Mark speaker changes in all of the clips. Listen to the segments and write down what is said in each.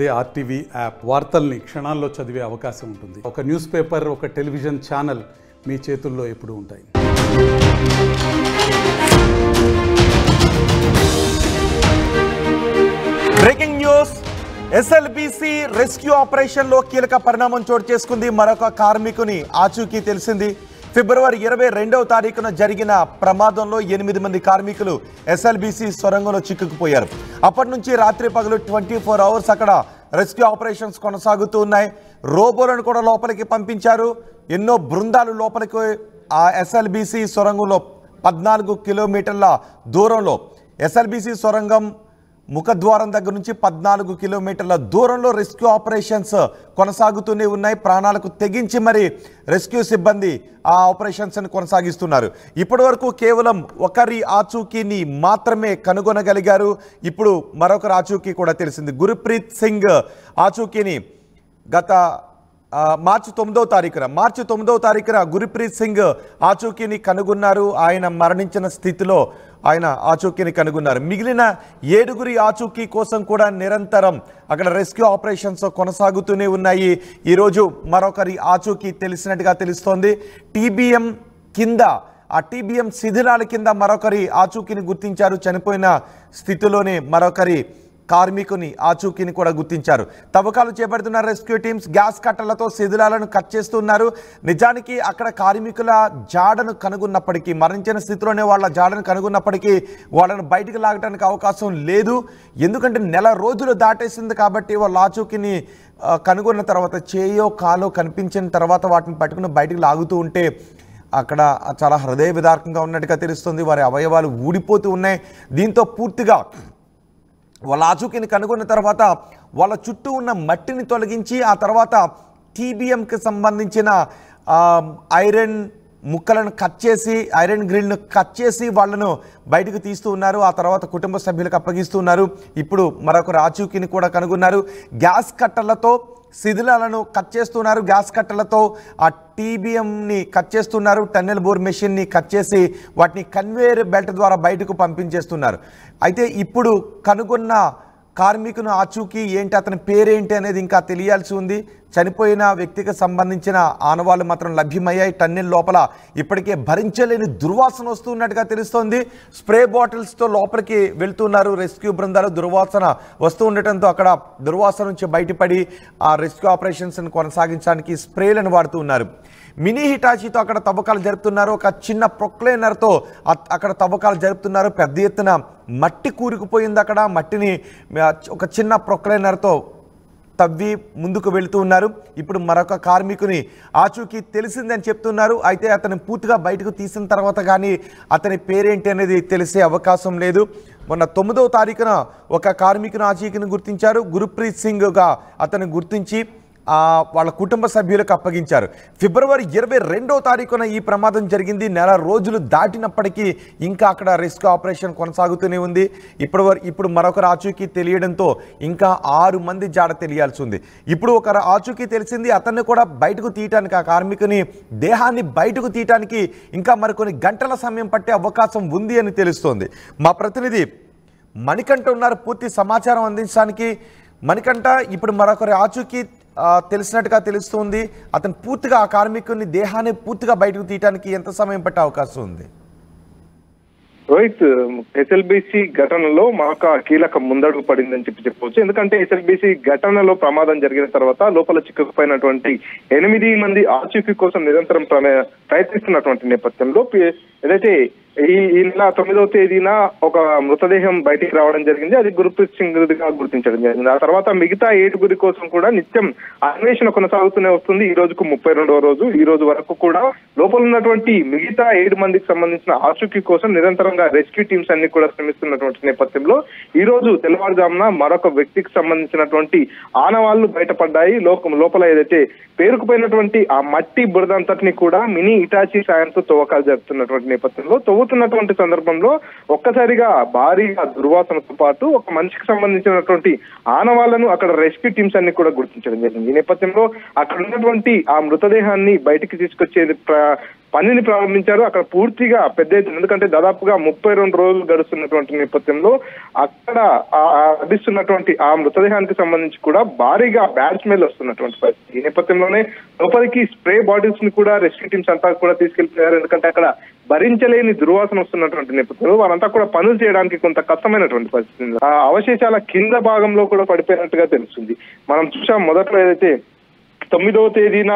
Speaker 1: అదే RTV app వార్తల్ని క్షణాల్లో చదివే అవకాశం ఉంటుంది. ఒక న్యూస్ పేపర్, ఒక టెలివిజన్ ఛానల్ మీ చేతుల్లో ఎప్పుడూ ఉంటాయి.
Speaker 2: Breaking news. SLBC rescue operation లో కీలక పరిణామం చోటు చేసుకుంది. మరొక కార్మికుని ఆచూకీ తెలిసింది. ఫిబ్రవరి 22వ తారీఖున జరిగిన ప్రమాదంలో 8 మంది కార్మికులు ఎస్ఎల్బిసి సొరంగంలో చిక్కుకుపోయారు. అప్పటి నుంచి రాత్రి పగలు 24 అవర్స్ అక్కడ రెస్క్యూ ఆపరేషన్స్ కొనసాగుతూ ఉన్నాయి. రోబోలను కూడా లోపలికి పంపించారు. ఎన్నో బృందాలు లోపలికి ఆ ఎస్ఎల్బిసి సొరంగంలో 14 కిలోమీటర్ల దూరంలో ఎస్ఎల్బిసి సొరంగం ముఖద్వారం దగ్గర నుంచి 14 కిలోమీటర్ల దూరంలో రెస్క్యూ ఆపరేషన్స్ కొనసాగుతూనే ఉన్నాయి. ప్రాణాలకు తెగించి మరి రెస్క్యూ సిబ్బంది ఆ ఆపరేషన్స్ని కొనసాగిస్తున్నారు. ఇప్పటి వరకు కేవలం ఒకరి ఆచూకీని మాత్రమే కనుగొనగలిగారు. ఇప్పుడు మరొకరి ఆచూకీ కూడా తెలిసింది. గుర్ప్రీత్ సింగ్ ఆచూకీని గత మార్చి 9వ తారీఖున గుర్ప్రీత్ సింగ్ ఆచూకీని కనుగొన్నారు. ఆయన మరణించిన స్థితిలో ఆయన ఆచూకీని కనుగొన్నారు. మిగిలిన 7 ఆచూకీ కోసం కూడా నిరంతరం అక్కడ రెస్క్యూ ఆపరేషన్స్ కొనసాగుతూనే ఉన్నాయి. ఈరోజు మరొకరి ఆచూకీ తెలిసినట్టుగా తెలుస్తోంది. టీబీఎం కింద, ఆ టీబీఎం శిథిలాల కింద మరొకరి ఆచూకీని గుర్తించారు. చనిపోయిన స్థితిలోనే మరొకరి కార్మికుని ఆచూకీని కూడా గుర్తించారు. తవ్వకాలు చేపడుతున్న రెస్క్యూ టీమ్స్ గ్యాస్ కట్టలతో శిథిలాలను కట్ చేస్తున్నారు. నిజానికి అక్కడ కార్మికుల జాడను కనుగొన్నప్పటికీ, మరణించిన స్థితిలోనే వాళ్ళ జాడను కనుగొన్నప్పటికీ వాళ్ళను బయటకు లాగడానికి అవకాశం లేదు. ఎందుకంటే నెల రోజులు దాటేసింది కాబట్టి వాళ్ళ ఆచూకీని కనుగొన్న తర్వాత, చేయో కాలో కనిపించిన తర్వాత వాటిని పట్టుకుని బయటకు లాగుతూ ఉంటే అక్కడ చాలా హృదయ విదారకంగా ఉన్నట్టుగా తెలుస్తుంది. వారి అవయవాలు ఊడిపోతూ ఉన్నాయి. దీంతో పూర్తిగా వాళ్ళ ఆచూకీని కనుగొన్న తర్వాత వాళ్ళ చుట్టూ ఉన్న మట్టిని తొలగించి ఆ తర్వాత టీబీఎంకి సంబంధించిన ఐరన్ ముక్కలను కట్ చేసి, ఐరన్ గ్రిల్ను కట్ చేసి వాళ్ళను బయటకు తీస్తూ ఉన్నారు. ఆ తర్వాత కుటుంబ సభ్యులకు అప్పగిస్తున్నారు. ఇప్పుడు మరొకరు ఆచూకీని కూడా కనుగొన్నారు. గ్యాస్ కట్టలతో శిథిలాలను కట్ చేస్తున్నారు. గ్యాస్ కట్టలతో ఆ టీబీఎంని కట్ చేస్తున్నారు. టన్నెల్ బోర్ మెషిన్ని కట్ చేసి వాటిని కన్వేయర్ బెల్ట్ ద్వారా బయటకు పంపించేస్తున్నారు. అయితే ఇప్పుడు కనుగొన్న కార్మికుని ఆచూకీ ఏంటి, అతని పేరేంటి అనేది ఇంకా తెలియాల్సి ఉంది. చనిపోయిన వ్యక్తికి సంబంధించిన ఆనవాళ్ళు మాత్రం లభ్యమయ్యాయి. టన్నెల్ లోపల ఇప్పటికే భరించలేని దుర్వాసన వస్తున్నట్టుగా తెలుస్తోంది. స్ప్రే బాటిల్స్తో లోపలికి వెళ్తున్నారు రెస్క్యూ బృందాలు. దుర్వాసన వస్తూ ఉండటంతో అక్కడ దుర్వాసన నుంచి బయటపడి ఆ రెస్క్యూ ఆపరేషన్స్ని కొనసాగించడానికి స్ప్రేలను వాడుతూ ఉన్నారు. మినీ హిటాచీతో అక్కడ తవ్వకాలు జరుపుతున్నారు. ఒక చిన్న ప్రొక్లైనర్తో అక్కడ తవ్వకాలు జరుపుతున్నారు. పెద్ద ఎత్తున మట్టి కూరుకుపోయింది. అక్కడ మట్టిని ఒక చిన్న ప్రొక్లైనర్తో తవ్వి ముందుకు వెళుతూ ఉన్నారు. ఇప్పుడు మరొక కార్మికుని ఆచూకీ తెలిసిందని చెప్తున్నారు. అయితే అతను పూర్తిగా బయటకు తీసిన తర్వాత కానీ అతని పేరేంటి అనేది తెలిసే అవకాశం లేదు. మొన్న 9వ తారీఖున ఒక కార్మికుని ఆచూకీని గుర్తించారు. గుర్ప్రీత్ సింగ్గా అతను గుర్తించి వాళ్ళ కుటుంబ సభ్యులకు అప్పగించారు. ఫిబ్రవరి 22వ తారీఖున ఈ ప్రమాదం జరిగింది. నెల రోజులు దాటినప్పటికీ ఇంకా అక్కడ రెస్క్యూ ఆపరేషన్ కొనసాగుతూనే ఉంది. ఇప్పుడు మరొకరు ఆచూకీ తెలియడంతో ఇంకా 6 మంది జాడ తెలియాల్సి ఉంది. ఇప్పుడు ఒకరు ఆచూకీ తెలిసింది. అతన్ని కూడా బయటకు తీయటానికి, ఆ కార్మికుని దేహాన్ని బయటకు తీయటానికి ఇంకా మరికొన్ని గంటల సమయం పట్టే అవకాశం ఉంది అని తెలుస్తోంది. మా ప్రతినిధి మణికంఠ ఉన్నారు పూర్తి సమాచారం అందించడానికి. మణికంఠ, ఇప్పుడు మరొకరి ఆచూకీ తెలిసినట్టుగా తెలుస్తుంది. అతను పూర్తిగా ఆ కార్మికుని దేహాన్ని పూర్తిగా బయటకు తీయడానికి ఎంత సమయం పట్టే అవకాశం ఉంది?
Speaker 3: రోహిత్, ఎస్ఎల్బిసి ఘటనలో మాకు కీలక ముందడుగు పడిందని చెప్పవచ్చు. ఎందుకంటే ఎస్ఎల్బిసి ఘటనలో ప్రమాదం జరిగిన తర్వాత లోపల చిక్కుకుపోయినటువంటి 8 మంది ఆచూకీ కోసం నిరంతరం ప్రయత్నిస్తున్నటువంటి నేపథ్యంలో ఏదైతే ఈ నెల 9వ తేదీన ఒక మృతదేహం బయటికి రావడం జరిగింది. అది గుర్ప్రీత్ సింగ్ గా గుర్తించడం జరిగింది. ఆ తర్వాత మిగతా 7 కోసం కూడా నిత్యం అన్వేషణ కొనసాగుతూనే వస్తుంది. ఈ రోజుకు 32వ రోజు. ఈ రోజు వరకు కూడా లోపల ఉన్నటువంటి మిగతా 7 మందికి సంబంధించిన ఆచూకీ కోసం నిరంతరంగా రెస్క్యూ టీమ్స్ అన్ని కూడా శ్రమిస్తున్నటువంటి నేపథ్యంలో ఈ రోజు తెల్లవారుజామున మరొక వ్యక్తికి సంబంధించినటువంటి ఆనవాళ్లు బయటపడ్డాయి. లోపల ఏదైతే పేరుకుపోయినటువంటి ఆ మట్టి బురద అంతటిని కూడా మినీ ఇటాచీ సాయంతో తవ్వకాలు జరుపుతున్నటువంటి నేపథ్యంలో తవ్వుతున్నటువంటి సందర్భంలో ఒక్కసారిగా భారీగా దుర్వాసనతో పాటు ఒక మనిషికి సంబంధించినటువంటి ఆనవాళ్లను అక్కడ రెస్క్యూ టీమ్స్ అన్ని కూడా గుర్తించడం జరిగింది. ఈ నేపథ్యంలో అక్కడ ఉన్నటువంటి ఆ మృతదేహాన్ని బయటికి తీసుకొచ్చే పనిని ప్రారంభించారు. అక్కడ పూర్తిగా పెద్ద ఎత్తున, ఎందుకంటే దాదాపుగా 32 రోజులు గడుస్తున్నటువంటి నేపథ్యంలో అక్కడ లభిస్తున్నటువంటి ఆ మృతదేహానికి సంబంధించి కూడా భారీగా బ్యాడ్ స్మెల్ వస్తున్నటువంటి పరిస్థితి. ఈ నేపథ్యంలోనే లోపలికి స్ప్రే బాటిల్స్ ని కూడా రెస్క్యూ టీమ్స్ అంతా కూడా తీసుకెళ్లిపోయారు. ఎందుకంటే అక్కడ భరించలేని దుర్వాసన వస్తున్నటువంటి నేపథ్యంలో వారంతా కూడా పనులు చేయడానికి కొంత కష్టమైనటువంటి పరిస్థితి. ఆ అవశేషాల కింద భాగంలో కూడా పడిపోయినట్టుగా తెలుస్తుంది. మనం చూసాం మొదట్లో ఏదైతే 9వ తేదీన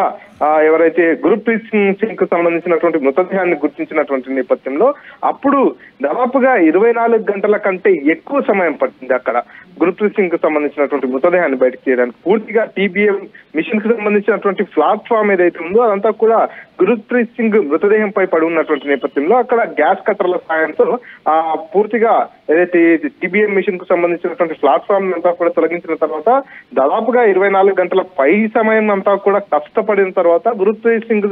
Speaker 3: ఎవరైతే గుర్ప్రీత్ సింగ్ కు సంబంధించినటువంటి మృతదేహాన్ని గుర్తించినటువంటి నేపథ్యంలో అప్పుడు దాదాపుగా 24 గంటల కంటే ఎక్కువ సమయం పట్టింది అక్కడ గుర్ప్రీత్ సింగ్ కు సంబంధించినటువంటి మృతదేహాన్ని బయటకు తీయడానికి. పూర్తిగా టీబీఎం మిషన్ కు సంబంధించినటువంటి ప్లాట్ఫామ్ ఏదైతే ఉందో అదంతా కూడా గుర్ప్రీత్ సింగ్ మృతదేహంపై పడి ఉన్నటువంటి నేపథ్యంలో అక్కడ గ్యాస్ కట్టర్ల సాయంతో పూర్తిగా ఏదైతే టీబీఎం మిషన్ కు సంబంధించినటువంటి ప్లాట్ఫామ్ అంతా కూడా తొలగించిన తర్వాత దాదాపుగా 24 గంటల పై సమయం అంతా కూడా కష్టపడిన తర్వాత గుర్ప్రీత్ సింగ్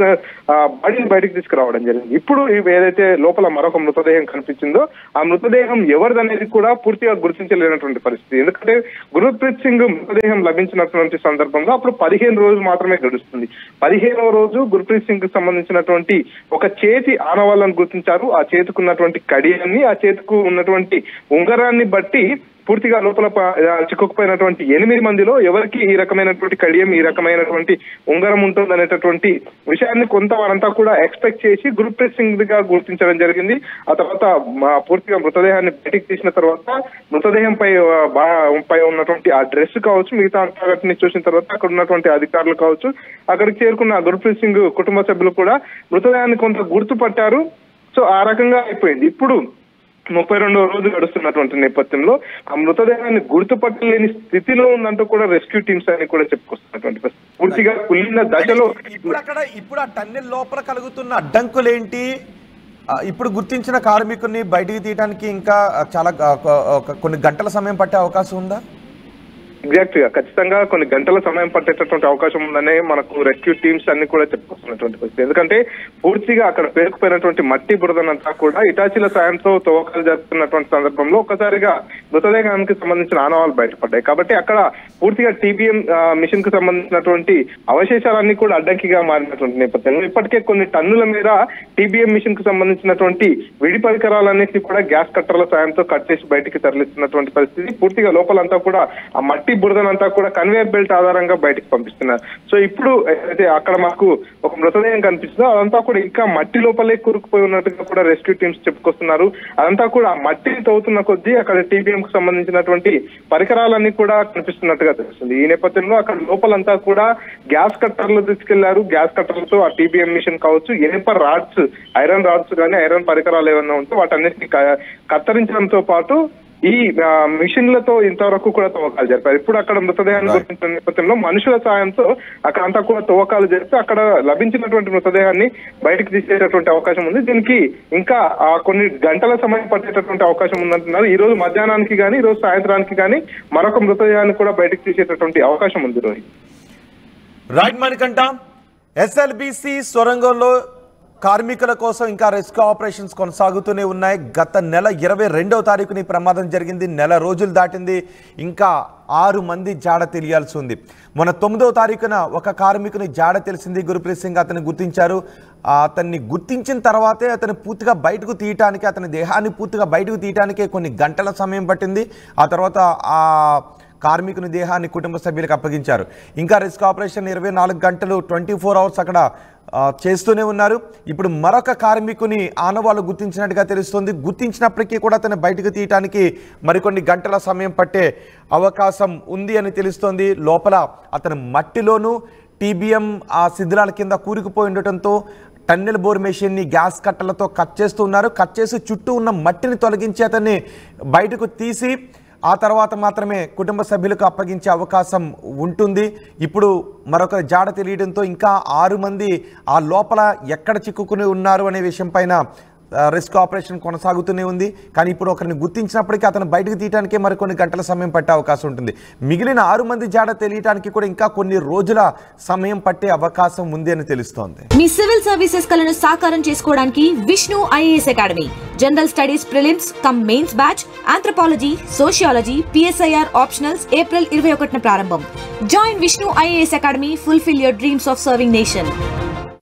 Speaker 3: బాడీని బయటకు తీసుకురావడం జరిగింది. ఇప్పుడు ఏదైతే లోపల మరొక మృతదేహం కనిపించిందో ఆ మృతదేహం ఎవరిదనేది కూడా పూర్తిగా గుర్తించలేనటువంటి పరిస్థితి. ఎందుకంటే గుర్ప్రీత్ సింగ్ మృతదేహం లభించినటువంటి సందర్భంలో అప్పుడు 15 రోజులు మాత్రమే గడుస్తుంది. 15వ రోజు గుర్ప్రీత్ సింగ్ కు సంబంధించినటువంటి ఒక చేతి ఆనవాళ్ళను గుర్తించారు. ఆ చేతికున్నటువంటి కడియాన్ని, ఆ చేతికు ఉన్నటువంటి ఉంగరాన్ని బట్టి పూర్తిగా లోపల చిక్కుకుపోయినటువంటి 8 మందిలో ఎవరికి ఈ రకమైనటువంటి కడియం, ఈ రకమైనటువంటి ఉంగరం ఉంటుంది అనేటటువంటి విషయాన్ని కొంత వారంతా కూడా ఎక్స్పెక్ట్ చేసి గుర్ప్రీత్ సింగ్ గా గుర్తించడం జరిగింది. ఆ తర్వాత పూర్తిగా మృతదేహాన్ని బయటికి తీసిన తర్వాత మృతదేహం పై ఉన్నటువంటి ఆ డ్రెస్ కావచ్చు, మిగతా వాటిని చూసిన తర్వాత అక్కడ ఉన్నటువంటి అధికారులు కావచ్చు, అక్కడికి చేరుకున్న గుర్ప్రీత్ సింగ్ కుటుంబ సభ్యులు కూడా మృతదేహాన్ని కొంత గుర్తుపట్టారు. సో ఆ రకంగా అయిపోయింది. ఇప్పుడు 32వ రోజు గడుస్తున్నటువంటి నేపథ్యంలో ఆ మృతదేహాన్ని గుర్తుపట్టలేని స్థితిలో ఉందంటూ కూడా రెస్క్యూ టీమ్స్ అని కూడా చెప్పుకొస్తున్నటువంటి పరిస్థితి. పూర్తిగా కుళ్ళిన దశలో
Speaker 2: ఇప్పుడు ఆ టన్నెల్ లోపల కలుగుతున్న అడ్డంకులేంటి? ఇప్పుడు గుర్తించిన కార్మికుల్ని బయటికి తీయడానికి ఇంకా చాలా కొన్ని గంటల సమయం పట్టే అవకాశం ఉందా?
Speaker 3: ఎగ్జాక్ట్ గా ఖచ్చితంగా కొన్ని గంటల సమయం పట్టేటటువంటి అవకాశం ఉందనే మనకు రెస్క్యూ టీమ్స్ అన్ని కూడా చెప్పుకొస్తున్నటువంటి పరిస్థితి. ఎందుకంటే పూర్తిగా అక్కడ పేరుకుపోయినటువంటి మట్టి బురదనంతా కూడా ఇటాచీల సాయంతో తవ్వకాలు జరుపుతున్నటువంటి సందర్భంలో ఒక్కసారిగా మృతదేహానికి సంబంధించిన ఆనవాళ్ళు బయటపడ్డాయి. కాబట్టి అక్కడ పూర్తిగా టీబీఎం మిషన్ కు సంబంధించినటువంటి అవశేషాలన్నీ కూడా అడ్డంకిగా మారినటువంటి నేపథ్యంలో ఇప్పటికే కొన్ని టన్నుల మేర టీబీఎం మిషన్ కు సంబంధించినటువంటి విడి పరికరాలన్నింటినీ కూడా గ్యాస్ కట్టర్ల సాయంతో కట్ చేసి బయటికి తరలిస్తున్నటువంటి పరిస్థితి. పూర్తిగా లోపలంతా కూడా ఆ మట్టి బురదనంతా కూడా కన్వేయర్ బెల్ట్ ఆధారంగా బయటకు పంపిస్తున్నారు. సో ఇప్పుడు అయితే అక్కడ మాకు ఒక మృతదేహం కనిపిస్తుందో అదంతా కూడా ఇంకా మట్టి లోపలే కూరుకుపోయి ఉన్నట్టుగా కూడా రెస్క్యూ టీమ్స్ చెప్పుకొస్తున్నారు. అదంతా కూడా మట్టిని తవ్వుతున్న కొద్దీ అక్కడ టీబీఎం కు సంబంధించినటువంటి పరికరాలన్నీ కూడా కనిపిస్తున్నట్టుగా తెలుస్తుంది. ఈ నేపథ్యంలో అక్కడ లోపలంతా కూడా గ్యాస్ కట్టర్లు తీసుకెళ్లారు. గ్యాస్ కట్టర్లతో ఆ టీబీఎం మిషన్ కావచ్చు, ఇనుప రాడ్స్, ఐరన్ రాడ్స్ కానీ ఐరన్ పరికరాలు ఏమైనా ఉంటే వాటన్నిటిని కత్తిరించడంతో పాటు ఈ మిషన్లతో ఇంతవరకు కూడా తవ్వకాలు జరిపారు. ఇప్పుడు అక్కడ మృతదేహాన్ని గుర్తించిన నేపథ్యంలో మనుషుల సాయంతో అక్కడ అంతా కూడా తవ్వకాలు జరిపి అక్కడ లభించినటువంటి మృతదేహాన్ని బయటకు తీసేటటువంటి అవకాశం ఉంది. దీనికి ఇంకా కొన్ని గంటల సమయం పట్టేటటువంటి అవకాశం ఉందంటున్నారు. ఈ రోజు మధ్యాహ్నానికి కానీ ఈ రోజు సాయంత్రానికి కానీ మరొక మృతదేహాన్ని కూడా బయటకు తీసేటటువంటి అవకాశం ఉంది.
Speaker 2: రైట్ మణికంఠ, ఎస్ఎల్బిసి సొరంగంలో కార్మికుల కోసం ఇంకా రెస్క్యూ ఆపరేషన్స్ కొనసాగుతూనే ఉన్నాయి. గత నెల 22వ తారీఖుని ప్రమాదం జరిగింది. నెల రోజులు దాటింది, ఇంకా 6 మంది జాడ తెలియాల్సి ఉంది. మొన్న 9వ తారీఖున ఒక కార్మికుని జాడ తెలిసింది. గుర్ప్రీత్ సింగ్ అతన్ని గుర్తించారు. అతన్ని గుర్తించిన తర్వాతే అతను పూర్తిగా బయటకు తీయటానికి, అతని దేహాన్ని పూర్తిగా బయటకు తీయటానికే కొన్ని గంటల సమయం పట్టింది. ఆ తర్వాత ఆ కార్మికుని దేహాన్ని కుటుంబ సభ్యులకు అప్పగించారు. ఇంకా రెస్క్యూ ఆపరేషన్ 24 గంటలు 24 అవర్స్ అక్కడ చేస్తూనే ఉన్నారు. ఇప్పుడు మరొక కార్మికుని ఆనవాళ్ళు గుర్తించినట్టుగా తెలుస్తుంది. గుర్తించినప్పటికీ కూడా అతను బయటకు తీయటానికి మరికొన్ని గంటల సమయం పట్టే అవకాశం ఉంది అని తెలుస్తోంది. లోపల అతను మట్టిలోనూ టీబీఎం ఆ శిథిలాల కింద కూరుకుపోయి ఉండటంతో టన్నెల్ బోర్ మెషిన్ని గ్యాస్ కట్టలతో కట్ చేస్తూ ఉన్నారు. కట్ చేసి చుట్టూ ఉన్న మట్టిని తొలగించి అతన్ని బయటకు తీసి ఆ తర్వాత మాత్రమే కుటుంబ సభ్యులకు అప్పగించే అవకాశం ఉంటుంది. ఇప్పుడు మరొకరి జాడ తెలియడంతో ఇంకా 6 మంది ఆ లోపల ఎక్కడ చిక్కుకుని ఉన్నారు అనే విషయం పైన రెస్క్యూ ఆపరేషన్ కొనసాగుతూనే ఉంది. కానీ ఇప్పుడు ఒకరిని గుర్తించినప్పటికీ అతను బయటకు తీయడానికే మరికొన్ని గంటల సమయం పట్టే అవకాశం ఉంటుంది. మిగిలిన 6 మంది జాడ తెలియడానికి కూడా ఇంకా కొన్ని రోజుల సమయం పట్టే అవకాశం ఉంది అని తెలుస్తోంది.
Speaker 4: మీ సివిల్ సర్వీసెస్ కలను సాకారం చేసుకోవడానికి Vishnu IAS Academy general studies prelims cum mains batch, anthropology, sociology, PSIR optionals April 21న ప్రారంభం. Join Vishnu IAS Academy, fulfil your dreams of serving nation.